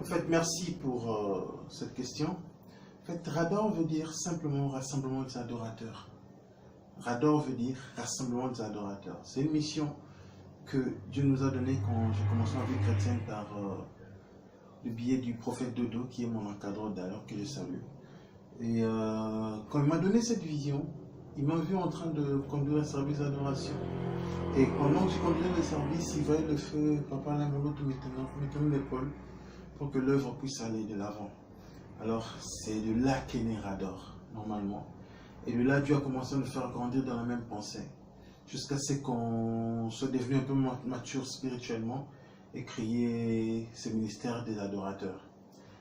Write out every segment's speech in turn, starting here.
En fait, merci pour cette question. En fait, Rador veut dire simplement rassemblement des adorateurs. Rador veut dire rassemblement des adorateurs. C'est une mission que Dieu nous a donnée quand j'ai commencé ma vie chrétienne par le biais du prophète Dodo, qui est mon encadreur d'ailleurs, que je salue. Et quand il m'a donné cette vision, il m'a vu en train de conduire un service d'adoration. Et pendant que je conduisais le service, il voyait le feu, papa Lamolo tout mettant l'épaule pour que l'œuvre puisse aller de l'avant. Alors, c'est de là qu'est né Rador, normalement. Et de là, Dieu a commencé à nous faire grandir dans la même pensée, jusqu'à ce qu'on soit devenu un peu mature spirituellement et créer ce ministère des adorateurs.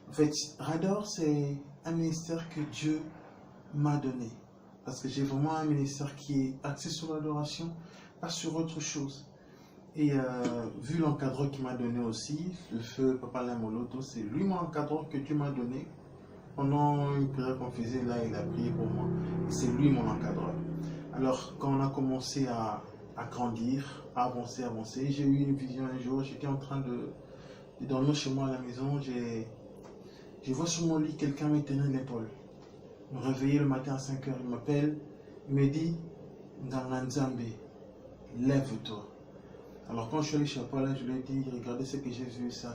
En fait, Rador, c'est un ministère que Dieu m'a donné. Parce que j'ai vraiment un ministère qui est axé sur l'adoration, pas sur autre chose. Et vu l'encadreur qu'il m'a donné aussi, le feu Papa Lamoloto, c'est lui mon encadreur que Dieu m'a donné. Pendant une prière qu'on faisait là, il a prié pour moi. C'est lui mon encadreur. Alors, quand on a commencé à grandir, à avancer, j'ai eu une vision un jour. J'étais en train de dormir chez moi à la maison. Je vois sur mon lit quelqu'un me tenir l'épaule. Me réveiller le matin à 5 h, il m'appelle, il me dit Nganganzambe, lève-toi. Alors quand je suis allé chez Paul, je lui ai dit, regardez ce que j'ai vu, ça.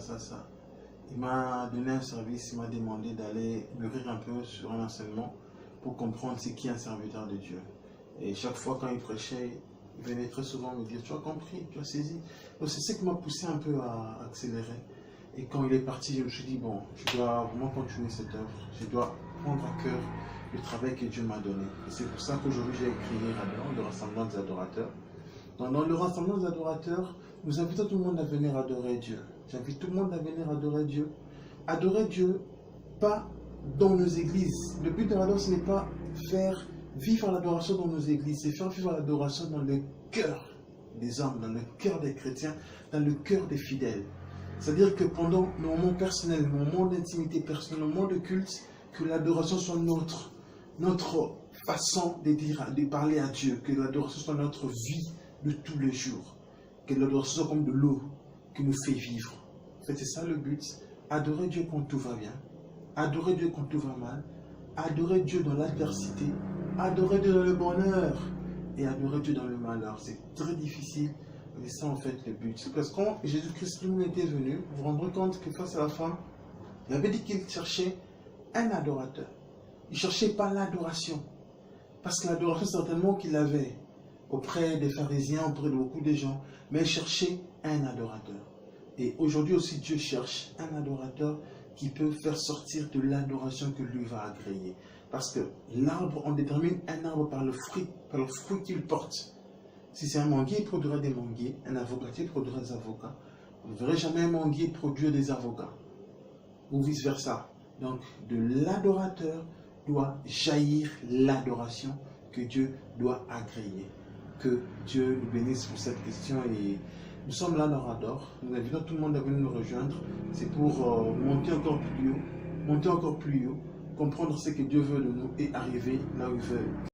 Il m'a donné un service, il m'a demandé d'aller mûrir un peu sur un enseignement pour comprendre ce qu'est un serviteur de Dieu. Et chaque fois quand il prêchait, il venait très souvent me dire, tu as compris, tu as saisi. Donc c'est ce qui m'a poussé un peu à accélérer. Et quand il est parti, je me suis dit, bon, je dois vraiment continuer cette œuvre. Je dois prendre à cœur le travail que Dieu m'a donné. Et c'est pour ça qu'aujourd'hui j'ai créé Rador, le rassemblement des adorateurs. Dans le rassemblement des adorateurs, nous invitons tout le monde à venir adorer Dieu. J'invite tout le monde à venir adorer Dieu. Adorer Dieu, pas dans nos églises. Le but de Rador, ce n'est pas faire vivre l'adoration dans nos églises, c'est faire vivre l'adoration dans le cœur des hommes, dans le cœur des chrétiens, dans le cœur des fidèles. C'est-à-dire que pendant nos moments personnels, nos moments d'intimité personnelle, nos moments de culte, que l'adoration soit notre façon de parler à Dieu, que l'adoration soit notre vie de tous les jours, que l'adoration soit comme de l'eau qui nous fait vivre. En fait, c'est ça le but. Adorer Dieu quand tout va bien, adorer Dieu quand tout va mal, adorer Dieu dans l'adversité, adorer Dieu dans le bonheur et adorer Dieu dans le malheur. C'est très difficile. Mais c'est ça en fait le but. Parce que quand Jésus-Christ lui était venu, vous vous rendrez compte que face à la fin, il avait dit qu'il cherchait un adorateur. Il ne cherchait pas l'adoration. Parce que l'adoration certainement qu'il avait auprès des pharisiens, auprès de beaucoup de gens, mais il cherchait un adorateur. Et aujourd'hui aussi Dieu cherche un adorateur qui peut faire sortir de l'adoration que lui va agréer. Parce que l'arbre, on détermine un arbre par le fruit qu'il porte. Si c'est un manguier, il produira des manguiers. Un avocatier produira des avocats. Vous ne verrez jamais un manguier produire des avocats. Ou vice-versa. Donc, de l'adorateur doit jaillir l'adoration que Dieu doit agréer. Que Dieu nous bénisse pour cette question. Et nous sommes là dans Rador. Nous invitons tout le monde à venir nous rejoindre. C'est pour monter encore plus haut, comprendre ce que Dieu veut de nous et arriver là où il veut.